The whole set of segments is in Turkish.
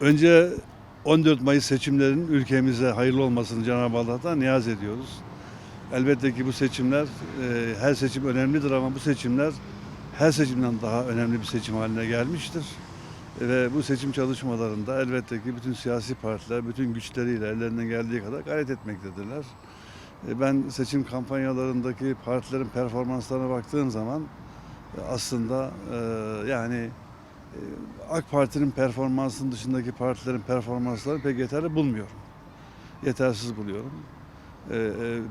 Önce 14 Mayıs seçimlerinin ülkemize hayırlı olmasını Cenab-ı Allah'tan niyaz ediyoruz. Elbette ki bu seçimler, her seçim önemlidir ama bu seçimler her seçimden daha önemli bir seçim haline gelmiştir. Ve bu seçim çalışmalarında elbette ki bütün siyasi partiler bütün güçleriyle ellerinden geldiği kadar gayret etmektedirler. Ben seçim kampanyalarındaki partilerin performanslarına baktığım zaman aslında yani AK Parti'nin performansının dışındaki partilerin performanslarını pek yeterli bulmuyorum. Yetersiz buluyorum.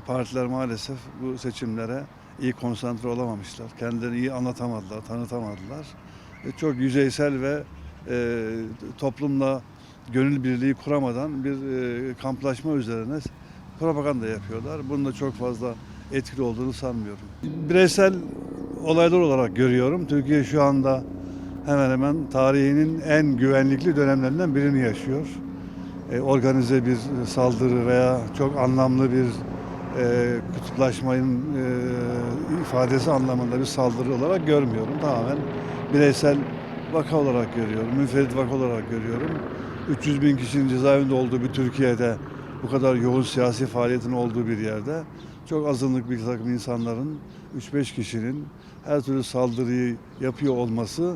Partiler maalesef bu seçimlere iyi konsantre olamamışlar. Kendilerini iyi anlatamadılar, tanıtamadılar. Çok yüzeysel ve toplumla gönül birliği kuramadan bir kamplaşma üzerine propaganda yapıyorlar. Bunun da çok fazla etkili olduğunu sanmıyorum. Bireysel olaylar olarak görüyorum. Türkiye şu anda hemen hemen tarihinin en güvenlikli dönemlerinden birini yaşıyor. Organize bir saldırı veya çok anlamlı bir kutuplaşmanın ifadesi anlamında bir saldırı olarak görmüyorum. Tamamen bireysel vaka olarak görüyorum, münferit vaka olarak görüyorum. 300 bin kişinin cezaevinde olduğu bir Türkiye'de, bu kadar yoğun siyasi faaliyetin olduğu bir yerde çok azınlık bir takım insanların, 3-5 kişinin her türlü saldırıyı yapıyor olması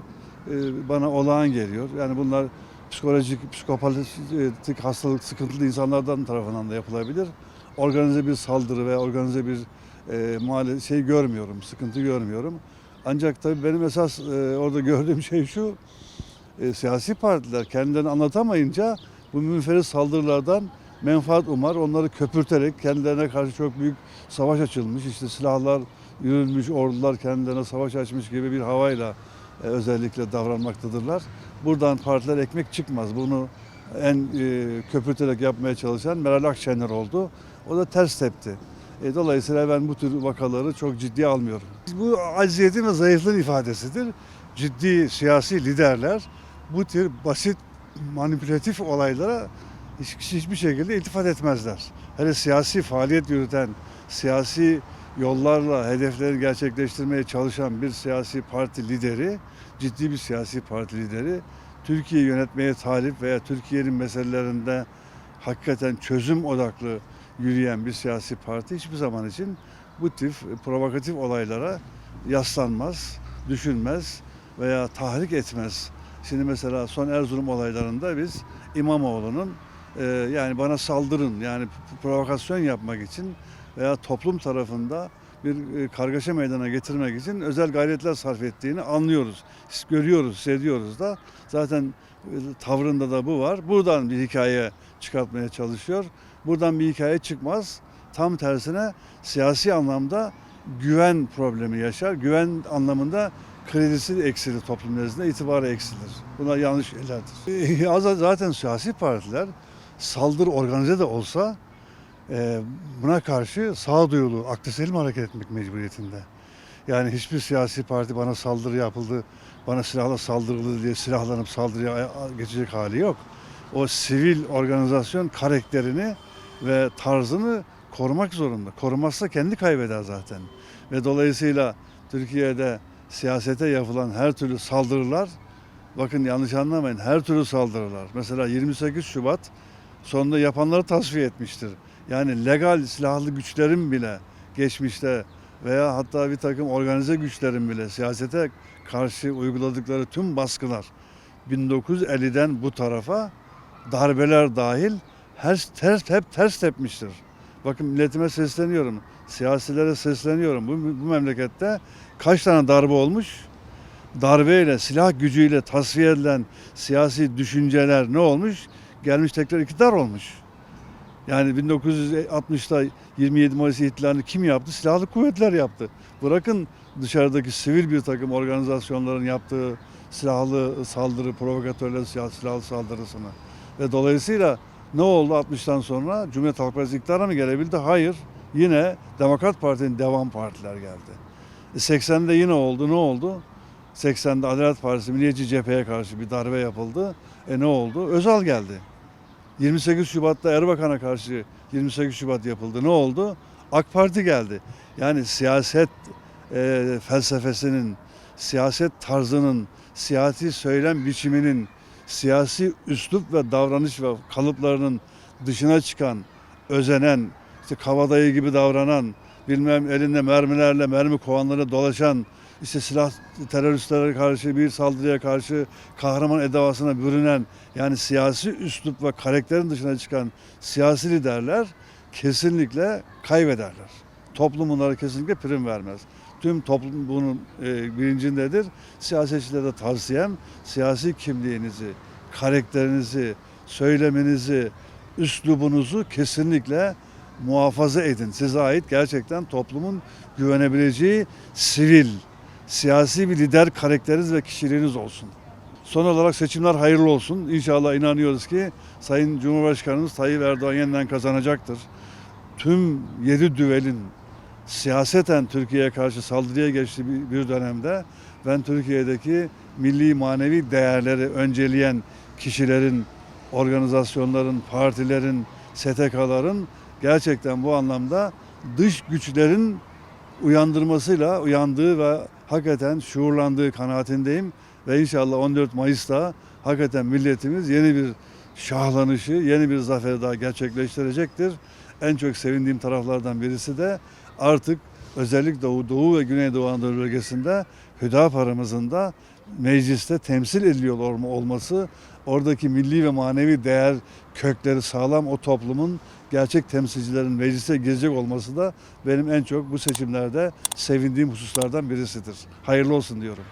bana olağan geliyor. Yani bunlar psikolojik, psikopatik hastalık, sıkıntılı insanlardan tarafından da yapılabilir. Organize bir saldırı veya organize bir görmüyorum, sıkıntı görmüyorum. Ancak tabii benim esas orada gördüğüm şey şu, siyasi partiler kendilerini anlatamayınca bu münferit saldırılardan menfaat umar, onları köpürterek kendilerine karşı çok büyük savaş açılmış, işte silahlar yürülmüş, ordular kendilerine savaş açmış gibi bir havayla özellikle davranmaktadırlar. Buradan partiler ekmek çıkmaz. Bunu en köpürterek yapmaya çalışan Meral Akşener oldu. O da ters tepti. Dolayısıyla ben bu tür vakaları çok ciddiye almıyorum. Bu acziyetin ve zayıflığın ifadesidir. Ciddi siyasi liderler bu tür basit manipülatif olaylara hiçbir şekilde iltifat etmezler. Hele siyasi faaliyet yürüten, siyasi yollarla hedefleri gerçekleştirmeye çalışan bir siyasi parti lideri, ciddi bir siyasi parti lideri, Türkiye'yi yönetmeye talip veya Türkiye'nin meselelerinde hakikaten çözüm odaklı yürüyen bir siyasi parti hiçbir zaman için bu tip provokatif olaylara yaslanmaz, düşünmez veya tahrik etmez. Şimdi mesela son Erzurum olaylarında biz İmamoğlu'nun yani bana saldırın, yani provokasyon yapmak için veya toplum tarafında bir kargaşa meydana getirmek için özel gayretler sarf ettiğini anlıyoruz. Görüyoruz, hissediyoruz da. Zaten tavrında da bu var. Buradan bir hikaye çıkartmaya çalışıyor. Buradan bir hikaye çıkmaz. Tam tersine siyasi anlamda güven problemi yaşar. Güven anlamında kredisi eksilir toplum nezdinde, itibarı eksilir. Bunlar yanlış şeylerdir. Zaten siyasi partiler saldırı organize de olsa buna karşı sağduyulu, aklı selim hareket etmek mecburiyetinde. Yani hiçbir siyasi parti bana saldırı yapıldı, bana silahla saldırıldı diye silahlanıp saldırıya geçecek hali yok. O sivil organizasyon karakterini ve tarzını korumak zorunda. Korumazsa kendi kaybeder zaten. Ve dolayısıyla Türkiye'de siyasete yapılan her türlü saldırılar, bakın yanlış anlamayın, her türlü saldırılar. Mesela 28 Şubat sonunda yapanları tasfiye etmiştir. Yani legal silahlı güçlerin bile geçmişte veya hatta bir takım organize güçlerin bile siyasete karşı uyguladıkları tüm baskılar 1950'den bu tarafa darbeler dahil hep ters tepmiştir. Bakın milletime sesleniyorum, siyasilere sesleniyorum. Bu memlekette kaç tane darbe olmuş? Darbeyle, silah gücüyle tasfiye edilen siyasi düşünceler ne olmuş? Gelmiş tekrar iktidar olmuş. Yani 1960'ta 27 Mayıs ihtilalini kim yaptı? Silahlı kuvvetler yaptı. Bırakın dışarıdaki sivil bir takım organizasyonların yaptığı silahlı saldırı, provokatörlerin silahlı saldırısını. Ve dolayısıyla ne oldu 60'tan sonra? Cumhuriyet Halk Partisi iktidara mı gelebildi? Hayır. Yine Demokrat Parti'nin devam partiler geldi. 80'de yine oldu. Ne oldu? 80'de Adalet Partisi, Milliyetçi Cephe'ye karşı bir darbe yapıldı. Ne oldu? Özal geldi. 28 Şubat'ta Erbakan'a karşı 28 Şubat yapıldı. Ne oldu? AK Parti geldi. Yani siyaset felsefesinin, siyaset tarzının, siyasi söylem biçiminin, siyasi üslup ve davranış ve kalıplarının dışına çıkan, özenen, işte kabadayı gibi davranan, bilmem elinde mermilerle, mermi kovanlarıyla dolaşan, işte silah teröristlere karşı, bir saldırıya karşı kahraman edasına bürünen, yani siyasi üslup ve karakterin dışına çıkan siyasi liderler kesinlikle kaybederler. Toplum bunlara kesinlikle prim vermez. Tüm toplum bunun bilincindedir. Siyasetçilere tavsiyem, siyasi kimliğinizi, karakterinizi, söyleminizi, üslubunuzu kesinlikle muhafaza edin. Size ait gerçekten toplumun güvenebileceği sivil, siyasi bir lider karakteriniz ve kişiliğiniz olsun. Son olarak seçimler hayırlı olsun. İnşallah inanıyoruz ki Sayın Cumhurbaşkanımız Tayyip Erdoğan yeniden kazanacaktır. Tüm 7 düvelin siyaseten Türkiye'ye karşı saldırıya geçtiği bir dönemde ben Türkiye'deki milli manevi değerleri önceleyen kişilerin, organizasyonların, partilerin, STK'ların gerçekten bu anlamda dış güçlerin uyandığı ve hakikaten şuurlandığı kanaatindeyim. Ve inşallah 14 Mayıs'ta hakikaten milletimiz yeni bir şahlanışı, yeni bir zaferi daha gerçekleştirecektir. En çok sevindiğim taraflardan birisi de artık özellikle Doğu ve Güneydoğu Anadolu bölgesinde Hüdapar'ımızın da mecliste temsil ediliyor olması, oradaki milli ve manevi değer kökleri sağlam o toplumun gerçek temsilcilerin meclise girecek olması da benim en çok bu seçimlerde sevindiğim hususlardan birisidir. Hayırlı olsun diyorum.